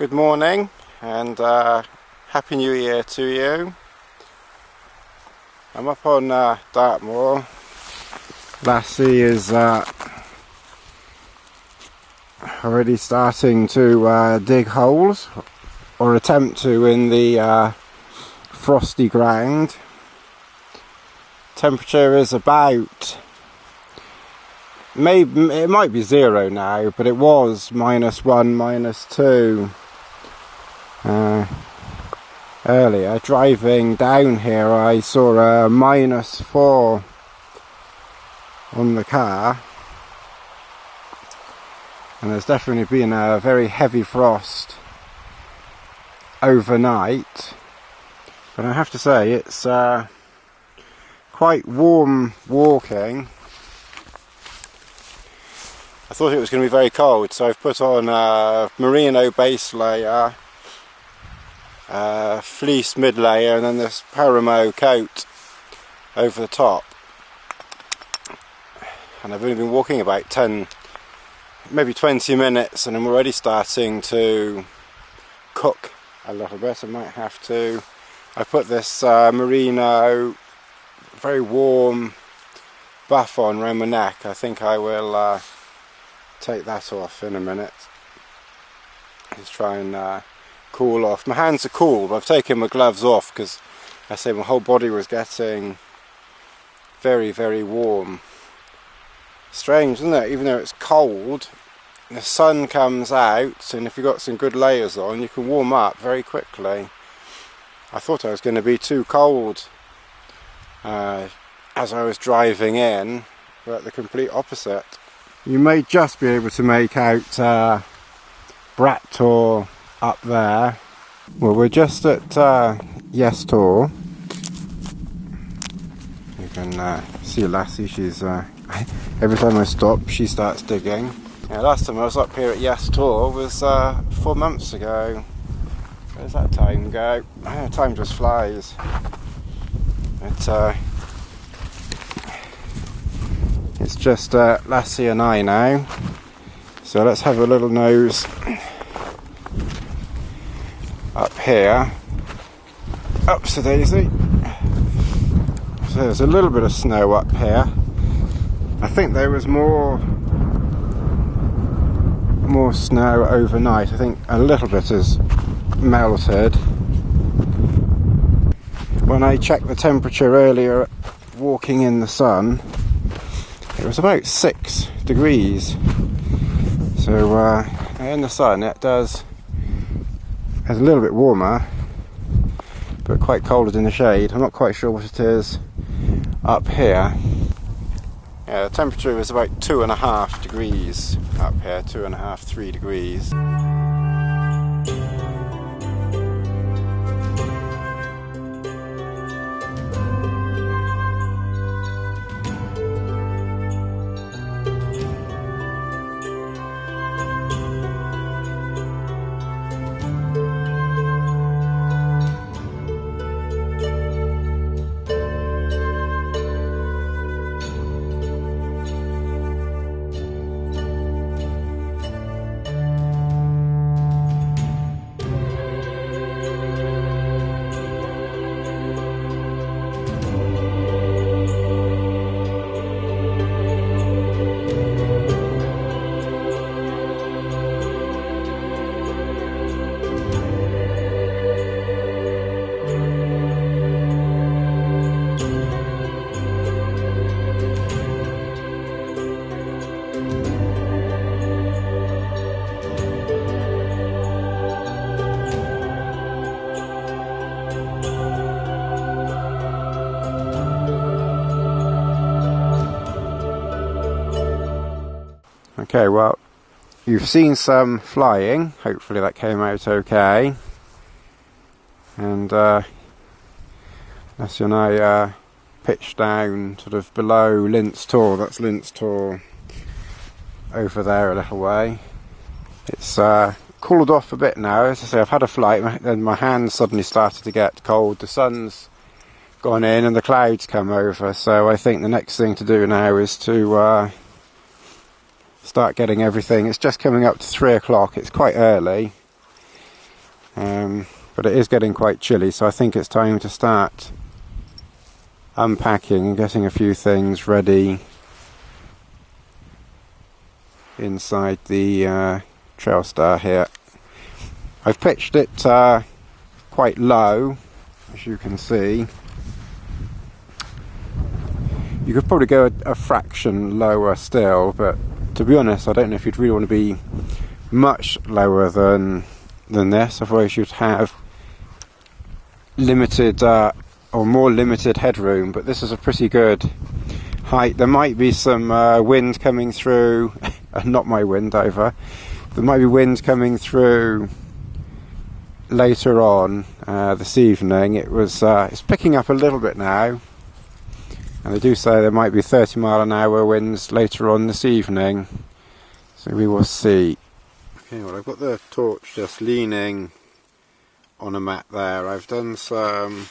Good morning and Happy New Year to you. I'm up on Dartmoor. Lassie is already starting to dig holes, or attempt to, in the frosty ground. Temperature is about, maybe it might be 0 now, but it was -1, -2 earlier. Driving down here I saw a -4 on the car, and there's definitely been a very heavy frost overnight, but I have to say it's quite warm walking. I thought it was going to be very cold, so I've put on a merino base layer, fleece mid layer, and then this Paramo coat over the top. And I've only been walking about 10, maybe 20 minutes, and I'm already starting to cook a little bit. I might have to. I put this merino, very warm buff on around my neck. I think I will take that off in a minute. Just try and cool off. My hands are cool, but I've taken my gloves off because I say my whole body was getting very, very warm. Strange, isn't it? Even though it's cold, the sun comes out, and if you've got some good layers on, you can warm up very quickly. I thought I was going to be too cold as I was driving in, but the complete opposite. You may just be able to make out Dartmoor up there. Well, we're just at Dartmoor. You can see Lassie. She's every time I stop, she starts digging. Yeah, last time I was up here at Dartmoor was 4 months ago. Where's that time go? Oh, time just flies. It's just Lassie and I now. So let's have a little nose up here. Ups to daisy. So there's a little bit of snow up here. I think there was more snow overnight. I think a little bit has melted. When I checked the temperature earlier walking in the sun, it was about 6 degrees. So in the sun it's a little bit warmer, but quite colder in the shade. I'm not quite sure what it is up here. Yeah, the temperature is about 2.5 degrees up here, 2.5, 3 degrees. Okay, well, you've seen some flying. Hopefully that came out okay. And Lassie and I pitched down sort of below Lints Tor. That's Lints Tor over there a little way. It's cooled off a bit now. As I say, I've had a flight, and my hands suddenly started to get cold. The sun's gone in and the clouds come over, so I think the next thing to do now is to start getting everything. It's just coming up to 3 o'clock. It's quite early, but it is getting quite chilly, so I think it's time to start unpacking and getting a few things ready inside the Trailstar here. I've pitched it quite low, as you can see. You could probably go a fraction lower still, but to be honest, I don't know if you'd really want to be much lower than this, otherwise you'd have limited or more limited headroom. But this is a pretty good height. There might be some wind coming through, not my wind over. There might be wind coming through later on this evening. It's picking up a little bit now, and they do say there might be 30-mile-an-hour winds later on this evening, so we will see. Okay, well, I've got the torch just leaning on a mat there. I've done some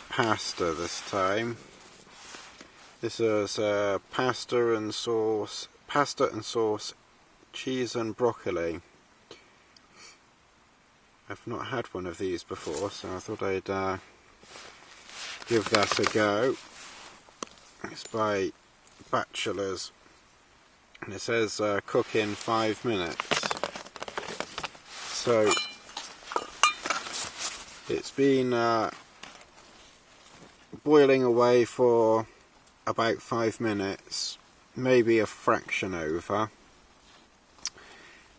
pasta this time. This is pasta and sauce, cheese and broccoli. I've not had one of these before, so I thought I'd give that a go. It's by Bachelors, and it says cook in 5 minutes. So it's been boiling away for about 5 minutes, maybe a fraction over,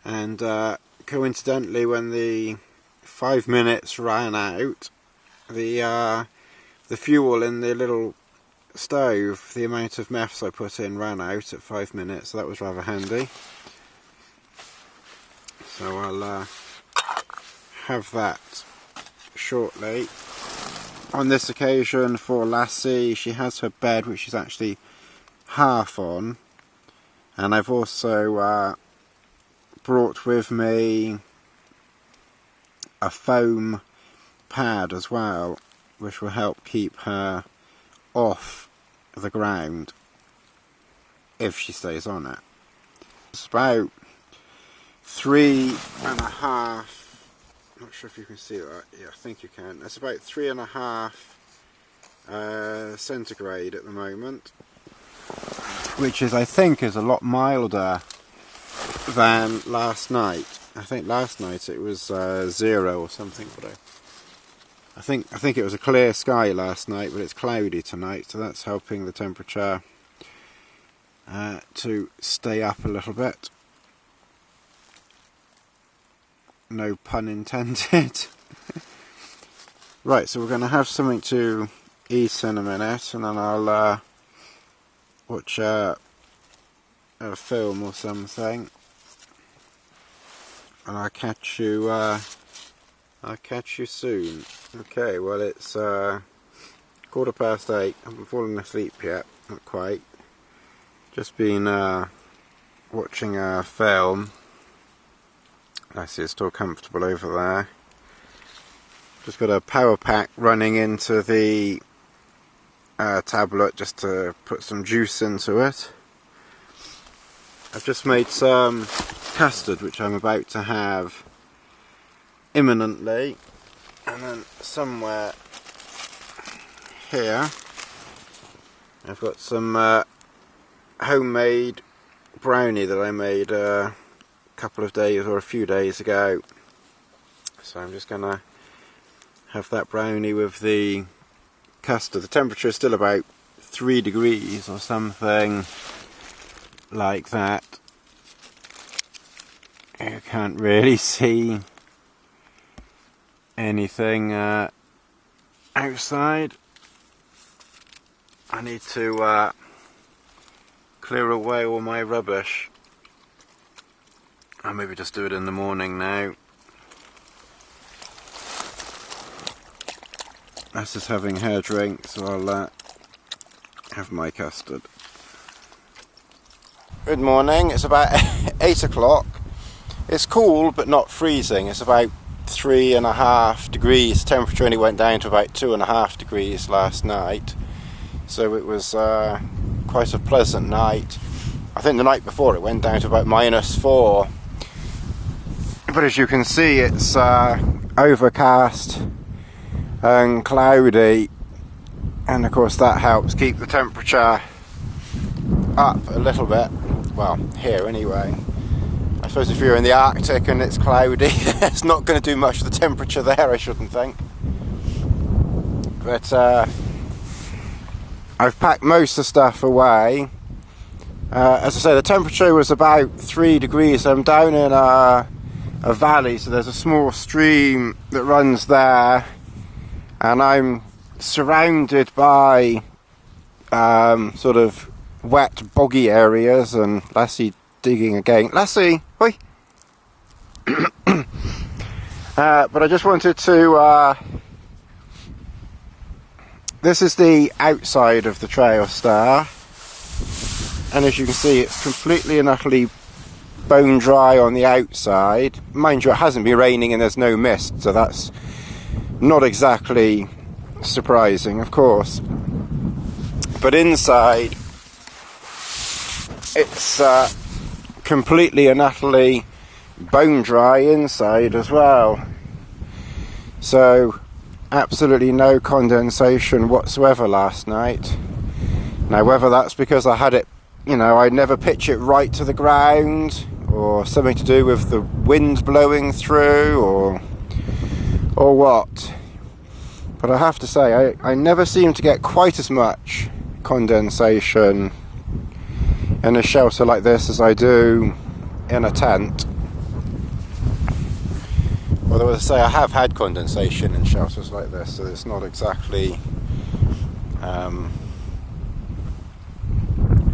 and coincidentally, when the 5 minutes ran out, the fuel in the little stove, the amount of meths I put in, ran out at 5 minutes, so that was rather handy. So I'll have that shortly. On this occasion, for Lassie, she has her bed, which is actually half on, and I've also brought with me a foam pad as well, which will help keep her off the ground if she stays on it. It's about 3.5, not sure if you can see that, yeah, I think you can. It's about 3.5 centigrade at the moment, which is, I think, is a lot milder than last night. I think last night it was 0 or something, but I think it was a clear sky last night, but it's cloudy tonight, so that's helping the temperature to stay up a little bit. No pun intended. Right, so we're going to have something to eat in a minute, and then I'll watch a film or something, and I'll catch you soon. Okay, well, it's 8:15. I haven't fallen asleep yet, not quite. Just been watching a film. I see it's still comfortable over there. Just got a power pack running into the tablet just to put some juice into it. I've just made some custard, which I'm about to have imminently, and then somewhere here I've got some homemade brownie that I made a couple of days or a few days ago, so I'm just gonna have that brownie with the custard. The temperature is still about 3 degrees or something like that. You can't really see anything outside. I need to clear away all my rubbish. I'll maybe just do it in the morning now. This is having her drink, so I'll have my custard. Good morning, it's about 8 o'clock. It's cool but not freezing. It's about 3.5 degrees. Temperature only went down to about 2.5 degrees last night, so it was quite a pleasant night. I think the night before it went down to about -4. But as you can see, it's overcast and cloudy, and of course that helps keep the temperature up a little bit. Well, here anyway. I suppose if you're in the Arctic and it's cloudy, it's not going to do much for the temperature there, I shouldn't think. But I've packed most of the stuff away. As I say, the temperature was about 3 degrees. I'm down in a valley, so there's a small stream that runs there, and I'm surrounded by sort of wet, boggy areas. And Lassie digging again. Lassie, hoi! But I just wanted to. This is the outside of the trail star, and as you can see, it's completely and utterly bone dry on the outside. Mind you, it hasn't been raining and there's no mist, so that's not exactly surprising, of course. But inside, it's completely and utterly bone dry inside as well. So absolutely no condensation whatsoever last night. Now, whether that's because I had it, you know, I never pitch it right to the ground, or something to do with the wind blowing through, or what. But I have to say, I never seem to get quite as much condensation in a shelter like this as I do in a tent. Although, as I say, I have had condensation in shelters like this, so it's not exactly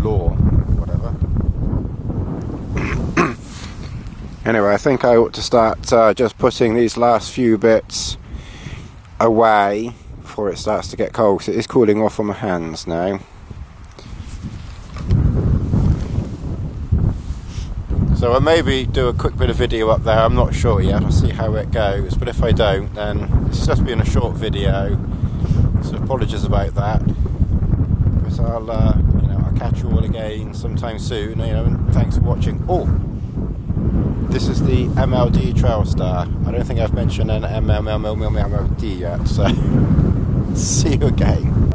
law, whatever. Anyway, I think I ought to start just putting these last few bits away before it starts to get cold, because it is cooling off on my hands now. So I'll maybe do a quick bit of video up there, I'm not sure yet, I'll see how it goes, but if I don't, then it's just been a short video, so apologies about that. But I'll catch you all again sometime soon, and thanks for watching. Oh, this is the MLD Trail Star. I don't think I've mentioned an MLD yet, so see you again.